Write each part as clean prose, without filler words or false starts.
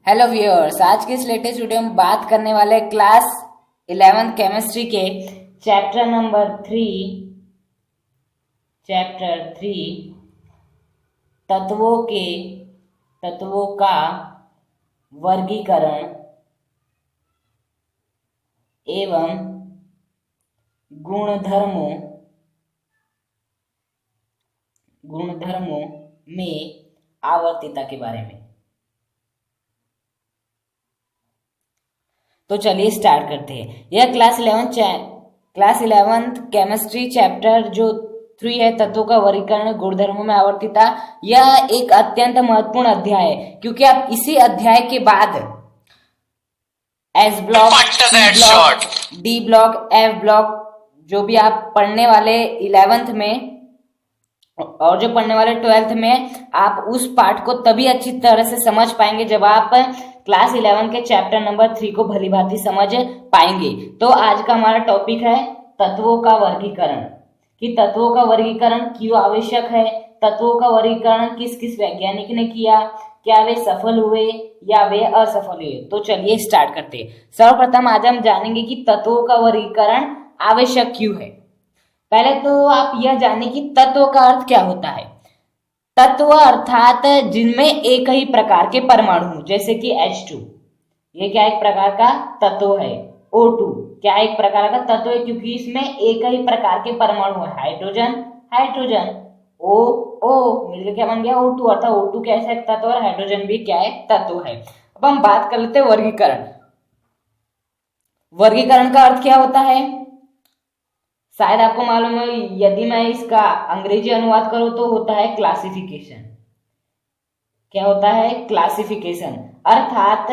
Hello viewers, आज के इस लेटेस्ट वीडियो में बात करने वाले क्लास 11th केमिस्ट्री के चैप्टर 3 तत्वों का वर्गीकरण एवं गुणधर्मों में आवर्तीता के बारे में। तो चलिए स्टार्ट करते हैं। यह क्लास 11th केमिस्ट्री चैप्टर जो 3 है, तत्वों का वर्गीकरण गुणधर्मों में आवर्तीता। यह एक अत्यंत महत्वपूर्ण अध्याय है क्योंकि आप इसी अध्याय के बाद S block, D block, F block जो भी आप पढ़ने वाले 11th में और जो पढ़ने वाले 12th में, आप उस पार्ट को तभी अच्छी तरह से समझ पाएंगे जब आप क्लास 11 के चैप्टर नंबर 3 को भली भांति समझ पाएंगे। तो आज का हमारा टॉपिक है तत्वों का वर्गीकरण, कि तत्वों का वर्गीकरण क्यों आवश्यक है, तत्वों का वर्गीकरण किस किस वैज्ञानिक ने किया, क्या वे सफल हुए या वे असफल हुए। तो चलिए स्टार्ट करते हैं। सर्वप्रथम आज हम जानेंगे कि तत्वों का वर्गीकरण आवश्यक क्यों है। पहले तो आप यह जाने कि तत्व का अर्थ क्या होता है। तत्व अर्थात जिनमें एक ही प्रकार के परमाणु, जैसे कि H2, ये क्या एक प्रकार का तत्व है। O2 क्या एक प्रकार का तत्व है क्योंकि इसमें एक ही प्रकार के परमाणु है, हाइड्रोजन। O मिलकर क्या बन गया O2, अर्थात O2 कैसा एक तत्व और हाइड्रोजन भी क्या है तत्व है। अब हम बात कर लेते हैं वर्गीकरण का अर्थ क्या होता है। शायद आपको मालूम है, यदि मैं इसका अंग्रेजी अनुवाद करूं तो होता है क्लासिफिकेशन। क्या होता है? क्लासिफिकेशन। अर्थात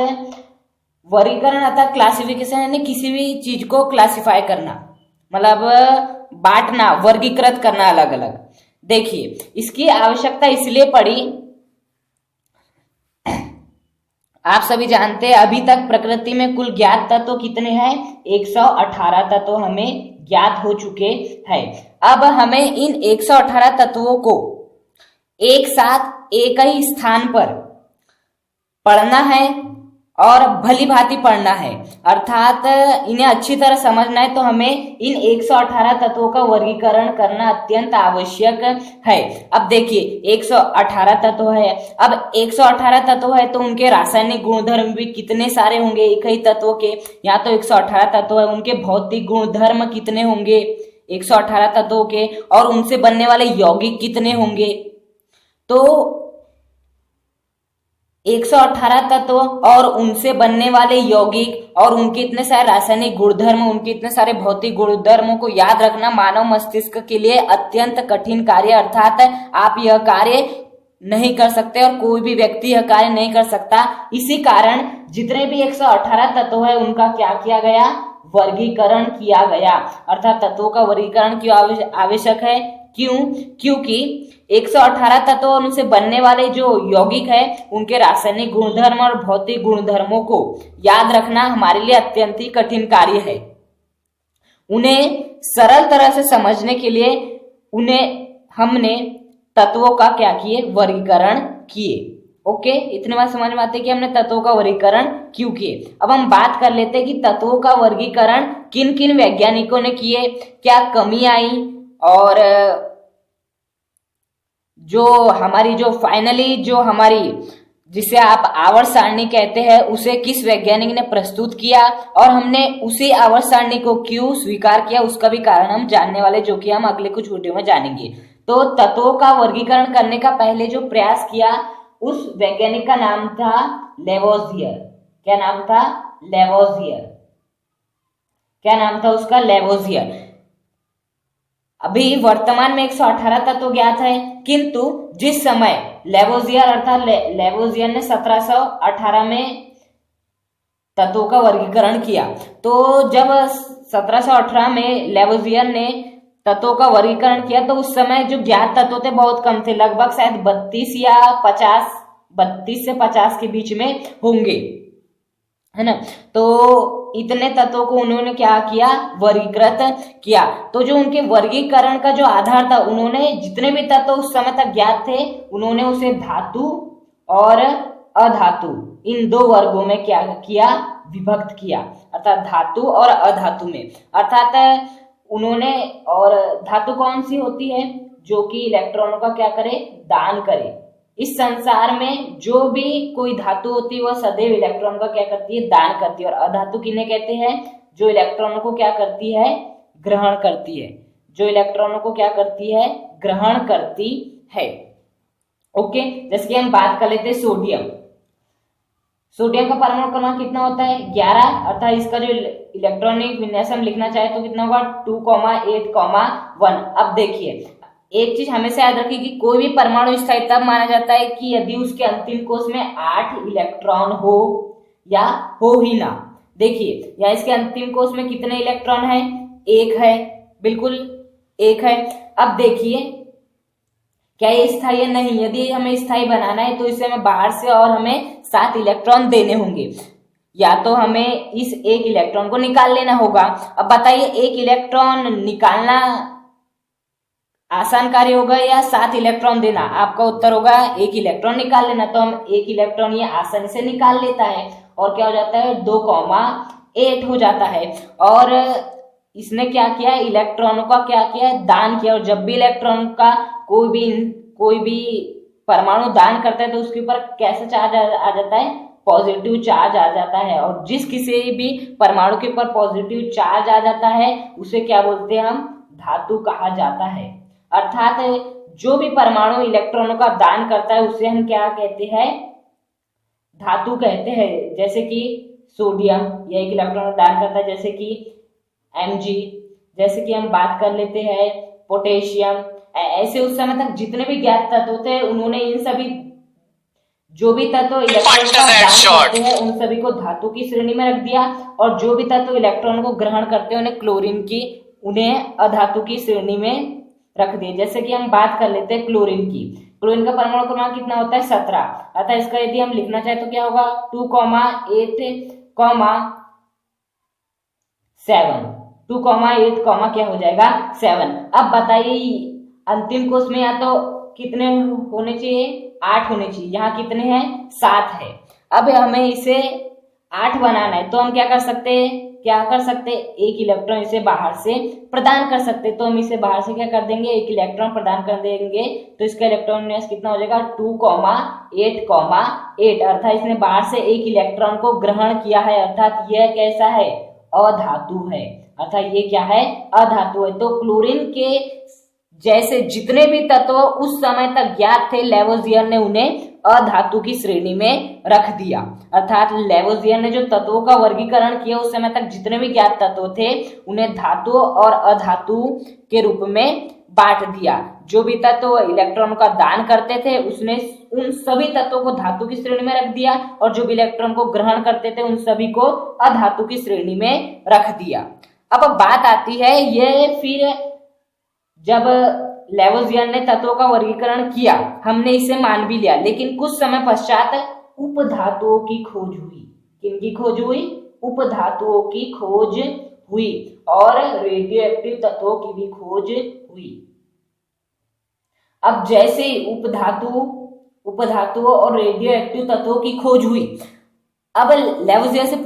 वर्गीकरण अर्थात क्लासिफिकेशन यानी किसी भी चीज को क्लासिफाई करना, मतलब बांटना, वर्गीकृत करना अलग अलग। देखिए, इसकी आवश्यकता इसलिए पड़ी, आप सभी जानते हैं अभी तक प्रकृति में कुल ज्ञात तत्व कितने हैं? 118 तत्व हमें ज्ञात हो चुके हैं। अब हमें इन 118 तत्वों को एक साथ एक ही स्थान पर पढ़ना है और भली भांति पढ़ना है, अर्थात इन्हें अच्छी तरह समझना है। तो हमें इन 118 तत्वों का वर्गीकरण करना अत्यंत आवश्यक है। अब देखिए, 118 तत्व है। अब 118 तत्व है तो उनके रासायनिक गुणधर्म भी कितने सारे होंगे एक ही तत्व के। यहाँ तो 118 तत्व है, उनके भौतिक गुणधर्म कितने होंगे 118 तत्वों के, और उनसे बनने वाले यौगिक कितने होंगे। तो 118 तत्व और उनसे बनने वाले यौगिक और उनके इतने सारे रासायनिक गुणधर्म, उनके इतने सारे भौतिक गुणधर्मों को याद रखना मानव मस्तिष्क के लिए अत्यंत कठिन कार्य, अर्थात आप यह कार्य नहीं कर सकते और कोई भी व्यक्ति यह कार्य नहीं कर सकता। इसी कारण जितने भी 118 तत्व है उनका क्या किया गया? वर्गीकरण किया गया। अर्थात तत्वों का वर्गीकरण क्यों आवश्यक है? क्योंकि 118 तत्व और उनसे बनने वाले जो यौगिक है उनके रासायनिक गुणधर्म और भौतिक गुणधर्मों को याद रखना हमारे लिए अत्यंत ही कठिन कार्य है। उन्हें सरल तरह से समझने के लिए हमने तत्वों का क्या किए? वर्गीकरण किए। ओके, इतने बात समझ में आते कि हमने तत्वों का वर्गीकरण क्यों किए। अब हम बात कर लेते हैं कि तत्वों का वर्गीकरण किन किन वैज्ञानिकों ने किए, क्या कमी आई, और जो हमारी जिसे आप आवर्त सारणी कहते हैं उसे किस वैज्ञानिक ने प्रस्तुत किया, और हमने उसी आवर्त सारणी को क्यों स्वीकार किया उसका भी कारण हम जानने वाले, जो कि हम अगले कुछ वीडियो में जानेंगे। तो तत्वों का वर्गीकरण करने का पहले जो प्रयास किया उस वैज्ञानिक का नाम था लेवोजियर। क्या नाम था? लेवोजियर। क्या नाम था उसका? लेवोजियर। अभी वर्तमान में 118 तत्व ज्ञात है, किंतु जिस समय लेवोजियर ने 1718 में तत्वों का वर्गीकरण किया, तो जब 1718 में लेवोजियर ने तत्वों का वर्गीकरण किया तो उस समय जो ज्ञात तत्व थे बहुत कम थे, लगभग शायद 32 से 50 के बीच में होंगे, है ना। तो इतने तत्वों को उन्होंने क्या किया? वर्गीकृत किया। तो जो उनके वर्गीकरण का जो आधार था, उन्होंने जितने भी तत्व उस समय तक ज्ञात थे उन्होंने उसे धातु और अधातु, इन दो वर्गों में क्या किया, विभक्त किया, अर्थात धातु और अधातु में। अर्थात उन्होंने, और धातु कौन सी होती है, जो कि इलेक्ट्रॉनों का क्या करे, दान करे। इस संसार में जो भी कोई धातु होती है वह सदैव इलेक्ट्रॉन का क्या करती है, दान करती है। और अधातु किन्हें कहते हैं, जो इलेक्ट्रॉनों को क्या करती है, ग्रहण करती है, जो इलेक्ट्रॉनों को क्या करती है, ग्रहण करती है। ओके, जैसे कि हम बात कर लेते हैं सोडियम। सोडियम का परमाणु क्रमांक कितना होता है, 11, अर्थात इसका जो इलेक्ट्रॉनिक विन्यास हम लिखना चाहे तो कितना होगा, 2,8,1। अब देखिए एक चीज हमेशा याद रखिए कि कोई भी परमाणु स्थायी तब माना जाता है कि यदि उसके अंतिम कोश में 8 इलेक्ट्रॉन हो या हो ही ना। देखिए यहाँ इसके अंतिम कोश में कितने इलेक्ट्रॉन है, 1 है, बिल्कुल 1 है। अब देखिए क्या ये स्थायी है, नहीं। यदि हमें स्थायी बनाना है तो इसे हमें बाहर से और हमें 7 इलेक्ट्रॉन देने होंगे, या तो हमें इस 1 इलेक्ट्रॉन को निकाल लेना होगा। अब बताइए 1 इलेक्ट्रॉन निकालना आसान कार्य होगा या 7 इलेक्ट्रॉन देना? आपका उत्तर होगा 1 इलेक्ट्रॉन निकाल लेना। तो हम 1 इलेक्ट्रॉन ये आसानी से निकाल लेता है और क्या हो जाता है, 2,8 हो जाता है। और इसने क्या किया, इलेक्ट्रॉनों का क्या किया, दान किया। और जब भी इलेक्ट्रॉन का कोई भी परमाणु दान करता है तो उसके ऊपर कैसा चार्ज आ जाता है, पॉजिटिव चार्ज आ जाता है। और जिस किसी भी परमाणु के ऊपर पॉजिटिव चार्ज आ जाता है उसे क्या बोलते हैं हम, धातु कहा जाता है। अर्थात जो भी परमाणु इलेक्ट्रॉनों का दान करता है उसे हम क्या कहते हैं, धातु कहते हैं। जैसे कि सोडियम यह 1 इलेक्ट्रॉन दान करता है, जैसे कि Mg, जैसे कि हम बात कर लेते हैं पोटेशियम। ऐसे उस समय तक जितने भी ज्ञात तत्व थे उन्होंने इन सभी जो भी तत्व इलेक्ट्रॉन का दान करते हैं उन सभी को धातु की श्रेणी में रख दिया, और जो भी तत्व इलेक्ट्रॉन को ग्रहण करते हैं उन्हें क्लोरीन की, उन्हें अधातु की श्रेणी में रख दिए। जैसे कि हम बात कर लेते हैं क्लोरीन की। क्लोरीन का परमाणु क्रमांक कितना होता है, 17। अतः इसका यदि हम लिखना चाहे तो क्या होगा, 2,8,7। 2,8, क्या हो जाएगा, 7। अब बताइए अंतिम कोश में या तो कितने होने चाहिए, 8 होने चाहिए, यहाँ कितने हैं, 7 है। अब हमें इसे 8 बनाना है तो हम क्या कर सकते हैं, 1 इलेक्ट्रॉन इसे बाहर से प्रदान कर सकते हैं। तो हम इसे बाहर से क्या कर देंगे, 1 इलेक्ट्रॉन प्रदान कर देंगे। तो इसका इलेक्ट्रॉन विन्यास कितना हो जाएगा, 2,8,8। अर्थात इसने बाहर से 1 इलेक्ट्रॉन को ग्रहण किया है, अर्थात यह कैसा है, अधातु है। अर्थात ये क्या है, अधातु है। तो क्लोरीन के जैसे जितने भी तत्व उस समय तक ज्ञात थे, लेवोजियर ने उन्हें अधातु की श्रेणी में रख दिया। अर्थात लेवोजियर ने जो तत्वों का वर्गीकरण किया उस समय तक जितने भी ज्ञात तत्व थे उन्हें धातु और अधातु के रूप में बांट दिया। जो भी तत्व इलेक्ट्रॉन का दान करते थे उसने उन सभी तत्वों को धातु की श्रेणी में रख दिया, और जो भी इलेक्ट्रॉन को ग्रहण करते थे उन सभी को अधातु की श्रेणी में रख दिया। अब बात आती है, ये फिर जब लेवोजियर ने तत्वों का वर्गीकरण किया, हमने इसे मान भी लिया, लेकिन कुछ समय पश्चात उपधातुओं की खोज हुई। किनकी खोज हुई, उपधातुओं की खोज हुई, और रेडियो एक्टिव तत्वों की भी खोज हुई। अब जैसे उपधातुओं और रेडियो एक्टिव तत्वों की खोज हुई, अब लेवोजियर से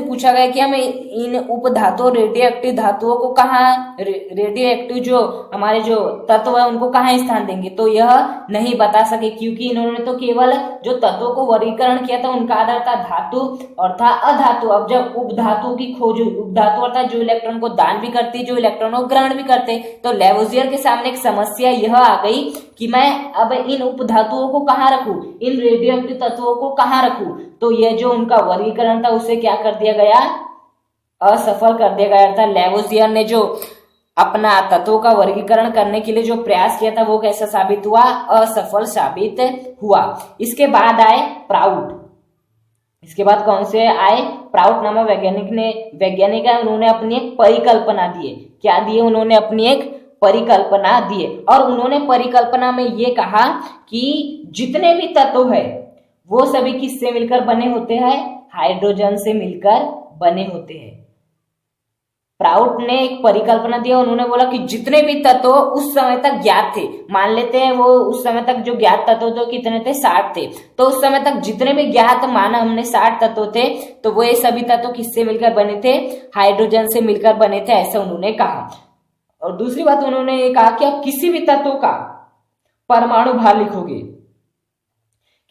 पूछा गया कि हम इन उपधातुओं रेडियो एक्टिव धातुओं को कहाँ, रेडियो एक्टिव जो हमारे जो तत्व है उनको कहाँ स्थान देंगे। तो यह नहीं बता सके, क्योंकि इन्होंने तो केवल जो तत्वों को वर्गीकरण किया था उनका आधार था धातु और था अधातु। अब जब उपधातु की खोज हुई, उपधातु अर्थात जो इलेक्ट्रॉन को दान भी करती, जो इलेक्ट्रॉन को ग्रहण भी करते, तो लेवोजियर के सामने एक समस्या यह आ गई कि मैं अब इन उपधातुओं को कहाँ रखूं, इन रेडियो एक्टिव तत्वों को कहाँ रखूं। तो यह जो उनका वर्गीकरण था उसे क्या कर दिया गया, असफल कर दिया गया। अर्थात लेवोजियर ने जो अपना तत्वों का वर्गीकरण करने के लिए जो प्रयास किया था वो कैसा साबित हुआ, असफल साबित हुआ। इसके बाद आए प्राउट। इसके बाद कौन से आए, प्राउट नामक वैज्ञानिक है, उन्होंने अपनी एक परिकल्पना दिए। क्या दिए, उन्होंने अपनी एक परिकल्पना दिए, और उन्होंने परिकल्पना में ये कहा कि जितने भी तत्व है वो सभी किससे मिलकर बने होते हैं, हाइड्रोजन से मिलकर बने होते हैं। प्राउड ने एक परिकल्पना दिया। उन्होंने बोला कि जितने भी तत्व उस समय तक ज्ञात थे, मान लेते हैं वो उस समय तक जो ज्ञात तत्व थे कितने थे, 60 थे, तो उस समय तक जितने भी ज्ञात माना हमने 60 तत्व थे, तो वो ये सभी तत्व किससे मिलकर बने थे, हाइड्रोजन से मिलकर बने थे, ऐसा उन्होंने कहा। और दूसरी बात उन्होंने ये कहा कि आप किसी भी तत्व का परमाणु भार लिखोगे,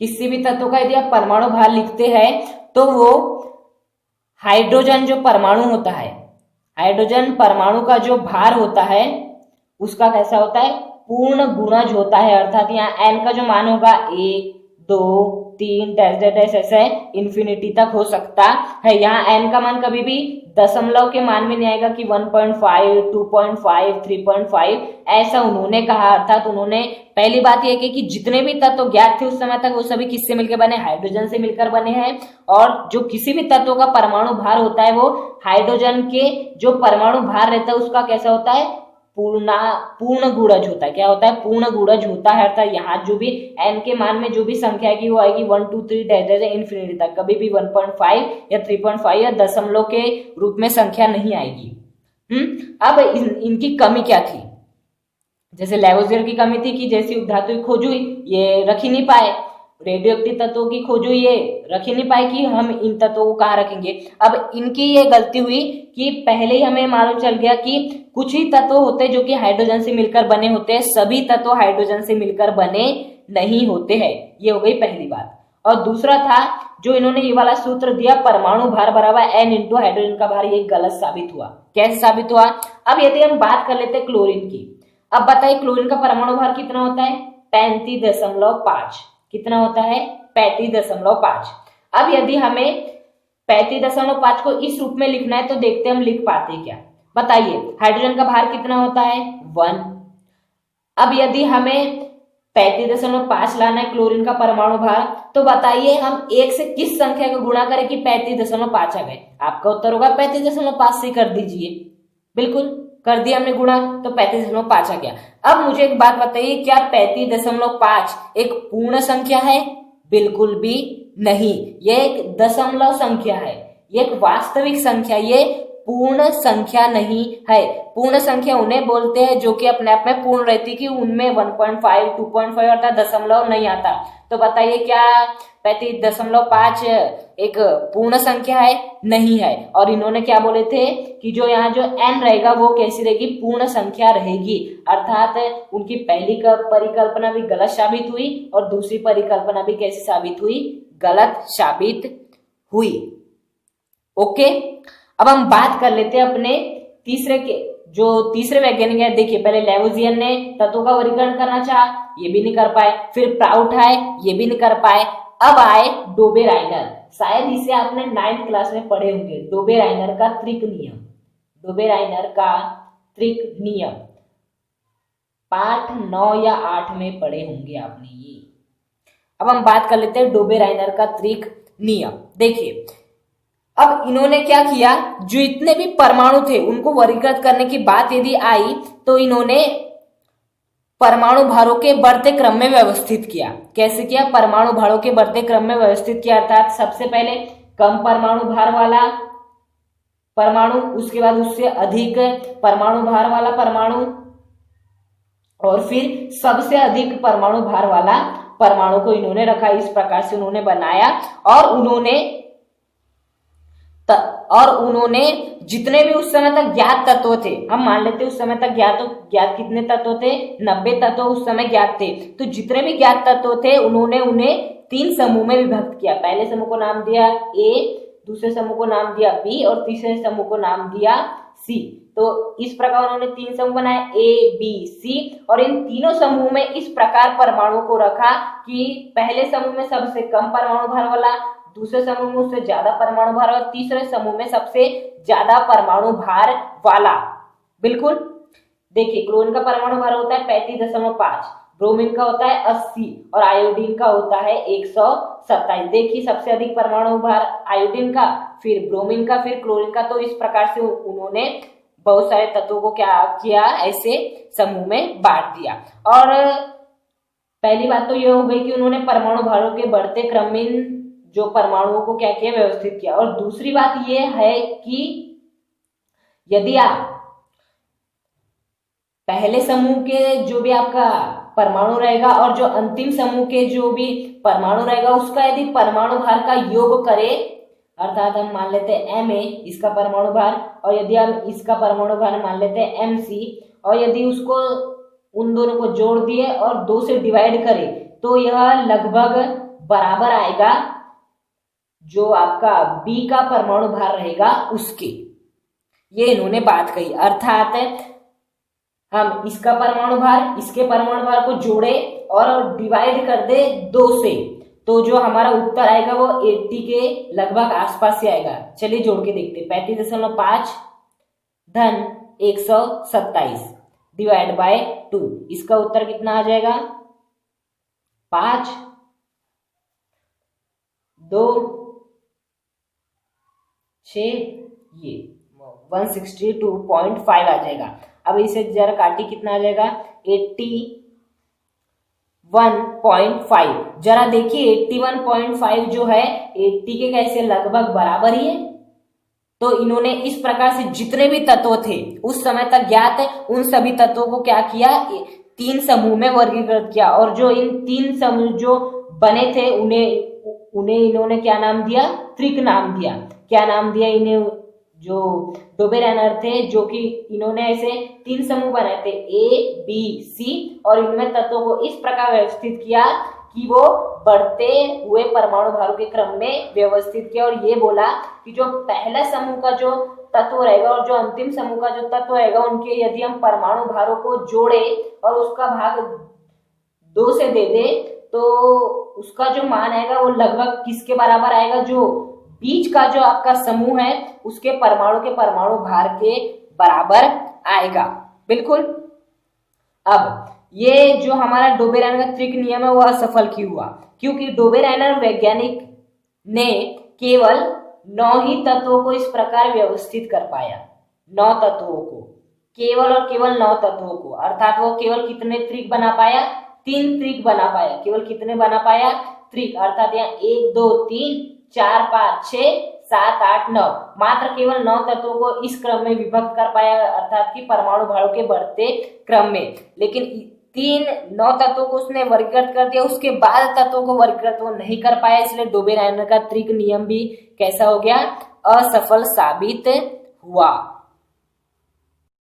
किसी भी तत्व का यदि आप परमाणु भार लिखते हैं तो वो हाइड्रोजन जो परमाणु होता है, हाइड्रोजन परमाणु का जो भार होता है उसका कैसा होता है, पूर्ण गुणज होता है। अर्थात यहाँ n का जो मान होगा 1 2 3 डैश डैश डैश ऐसे इंफिनिटी तक हो सकता है। यहाँ n का मान कभी भी दशमलव के मान में नहीं आएगा कि 1.5 2.5 3.5 ऐसा उन्होंने कहा। अर्थात उन्होंने पहली बात यह की कि जितने भी तत्व ज्ञात थे उस समय तक वो सभी किससे मिलकर बने, हाइड्रोजन से मिलकर बने हैं। और जो किसी भी तत्व का परमाणु भार होता है वो हाइड्रोजन के जो परमाणु भार रहता है उसका कैसा होता है, पूर्ण गुणज होता है। क्या होता है, पूर्ण गुणज होता है। अर्थात यहाँ जो भी n के मान में जो भी संख्या आएगी वो आएगी 1 2 3 डैश डैश इंफिनिटी तक, कभी भी 1.5 या 3.5 या दशमलव के रूप में संख्या नहीं आएगी। अब इनकी कमी क्या थी, जैसे लेवोजियर की कमी थी कि जैसी उपधातु की खोज हुई ये रख ही नहीं पाए, रेडियो एक्टिव तत्वों की खोज हुई ये रख ही नहीं पाए कि हम इन तत्वों को कहाँ रखेंगे। अब इनकी ये गलती हुई कि पहले ही हमें मालूम चल गया कि कुछ ही तत्व होते हैं जो कि हाइड्रोजन से मिलकर बने होते हैं, सभी तत्व हाइड्रोजन से मिलकर बने नहीं होते हैं। ये हो गई पहली बात। और दूसरा था जो इन्होंने ये वाला सूत्र दिया, परमाणु भार बराबर n इंटू हाइड्रोजन का भार, ये गलत साबित हुआ। कैसे साबित हुआ, अब यदि हम बात कर लेते हैं क्लोरीन की। अब बताइए क्लोरीन का परमाणु भार कितना होता है, 35.5। कितना होता है, 35.5। अब यदि हमें 35.5 को इस रूप में लिखना है तो देखते हम लिख पाते क्या, बताइए। हाइड्रोजन का भार कितना होता है, 1। अब यदि हमें 35.5 लाना है क्लोरीन का परमाणु भार, तो बताइए हम 1 से किस संख्या को गुणा करें कि 35.5 आ गए। आपका उत्तर होगा 35.5 से कर दीजिए। बिल्कुल कर दिया हमने गुणा, तो 35.5 आ गया। अब मुझे एक बात बताइए, क्या 35.5 एक पूर्ण संख्या है? बिल्कुल भी नहीं, ये एक दशमलव संख्या है, ये एक वास्तविक संख्या, ये पूर्ण संख्या नहीं है। पूर्ण संख्या उन्हें बोलते हैं जो कि अपने आप में पूर्ण रहती कि उनमें 1.5 2.5 अर्थात दशमलव नहीं आता। तो बताइए क्या 35.5 एक पूर्ण संख्या है? नहीं है। और इन्होंने क्या बोले थे कि जो यहाँ जो n रहेगा वो कैसी रहेगी, पूर्ण संख्या रहेगी। अर्थात उनकी पहली परिकल्पना भी गलत साबित हुई और दूसरी परिकल्पना भी कैसी साबित हुई, गलत साबित हुई। ओके, अब हम बात कर लेते हैं अपने तीसरे वैज्ञानिक है। देखिए पहले लेवोजियर ने तत्वों का वर्गीकरण करना चाहा, ये भी नहीं कर पाए। फिर प्राउड आए, ये भी नहीं कर पाए। अब आए डोबेराइनर, शायद इसे आपने 9th क्लास में पढ़े होंगे, डोबेराइनर का त्रिक नियम। डोबेराइनर का त्रिक नियम पाठ 9 या 8 में पढ़े होंगे आपने ये। अब हम बात कर लेते हैं डोबेराइनर का त्रिक नियम। देखिए अब इन्होंने क्या किया, जो इतने भी परमाणु थे उनको वर्गीकृत करने की बात यदि आई तो इन्होंने परमाणु भारों के बढ़ते क्रम में व्यवस्थित किया। कैसे किया, परमाणु भारों के बढ़ते क्रम में व्यवस्थित किया। अर्थात सबसे पहले कम परमाणु भार वाला परमाणु, उसके बाद उससे अधिक परमाणु भार वाला परमाणु, और फिर सबसे अधिक परमाणु भार वाला परमाणु को इन्होंने रखा। इस प्रकार से उन्होंने बनाया और उन्होंने जितने भी उस समय तक ज्ञात तत्व थे, हम मान लेते उस समय तक ज्ञात कितने तत्व थे, 90 तत्व उस समय ज्ञात थे। तो जितने भी ज्ञात तत्व थे उन्होंने उन्हें 3 समूह में विभक्त किया। पहले समूह को नाम दिया A, दूसरे समूह को नाम दिया B और तीसरे समूह को नाम दिया C। तो इस प्रकार उन्होंने 3 समूह बनाए A, B, C, और इन तीनों समूह में इस प्रकार परमाणु को रखा कि पहले समूह में सबसे कम परमाणु भार वाला, दूसरे समूह में उससे ज्यादा परमाणु भार और तीसरे समूह में सबसे ज्यादा परमाणु भार वाला। बिल्कुल देखिए क्लोरीन का परमाणु भार होता है 35.5, ब्रोमीन का होता है 80 और आयोडीन का होता है 127। देखिए सबसे अधिक परमाणु भार आयोडीन का, फिर ब्रोमीन का, फिर क्लोरीन का। तो इस प्रकार से उन्होंने बहुत सारे तत्वों को क्या किया, ऐसे समूह में बांट दिया। और पहली बात तो ये हो गई कि उन्होंने परमाणु भारों के बढ़ते क्रम में जो परमाणुओं को क्या किया, व्यवस्थित किया। और दूसरी बात ये है कि यदि आप पहले समूह के जो भी आपका परमाणु रहेगा और जो अंतिम समूह के जो भी परमाणु रहेगा उसका यदि परमाणु भार का योग करें, अर्थात हम मान लेते हैं Ma इसका परमाणु भार, और यदि हम इसका परमाणु भार मान लेते हैं Mc, और यदि उसको उन दोनों को जोड़ दिए और 2 से डिवाइड करें तो यह लगभग बराबर आएगा जो आपका B का परमाणु भार रहेगा उसके। ये इन्होंने बात कही, अर्थात हम इसका परमाणु भार इसके परमाणु भार को जोड़े और डिवाइड कर दे 2 से, तो जो हमारा उत्तर आएगा वो 80 के लगभग आसपास से आएगा। चलिए जोड़ के देखते, 35.5 धन 127 डिवाइड बाय 2, इसका उत्तर कितना आ जाएगा 5 2 6, ये 162.5 आ जाएगा। अब इसे जरा काटी, कितना आ जाएगा 81.5। जरा देखिए 81.5 जो है 80 के कैसे लगभग बराबर ही है। तो इन्होंने इस प्रकार से जितने भी तत्व थे उस समय तक ज्ञात है उन सभी तत्वों को क्या किया, 3 समूह में वर्गीकृत किया, और जो इन 3 समूह जो बने थे उन्हें इन्होंने क्या नाम दिया, त्रिक नाम दिया। क्या नाम दिया इन्हें, जो डोबेरेनर थे, जो कि इन्होंने ऐसे 3 समूह बनाए थे A, B, C, और इनमें तत्वों को इस प्रकार व्यवस्थित किया कि वो बढ़ते हुए परमाणु भारों के क्रम में व्यवस्थित किया, और ये बोला कि जो पहला समूह का जो तत्व रहेगा और जो अंतिम समूह का जो तत्व रहेगा उनके यदि हम परमाणु भारों को जोड़े और उसका भाग 2 से दे दे तो उसका जो मान आएगा वो लगभग किसके बराबर आएगा, जो बीच का जो आपका समूह है उसके परमाणु भार के बराबर आएगा। बिल्कुल। अब ये जो हमारा डोबेरेनर का त्रिक नियम है वो असफल क्यों हुआ, क्योंकि डोबेरेनर वैज्ञानिक ने केवल 9 ही तत्वों को इस प्रकार व्यवस्थित कर पाया, 9 तत्वों को, केवल और केवल 9 तत्वों को, अर्थात वो केवल कितने त्रिक बना पाया, 3 त्रिक बना पाया। केवल कितने बना पाया, त्रिक, अर्थात यहाँ 1 2 3 4 5 6 7 8 9, मात्र केवल 9 तत्वों को इस क्रम में विभक्त कर पाया, अर्थात कि परमाणु भारों के बढ़ते क्रम में। लेकिन 9 तत्वों को उसने वर्गीकृत कर दिया, उसके बाद तत्वों को वर्गीकृत वो नहीं कर पाया, इसलिए डोबेरेनर का त्रिक नियम भी कैसा हो गया, असफल साबित हुआ।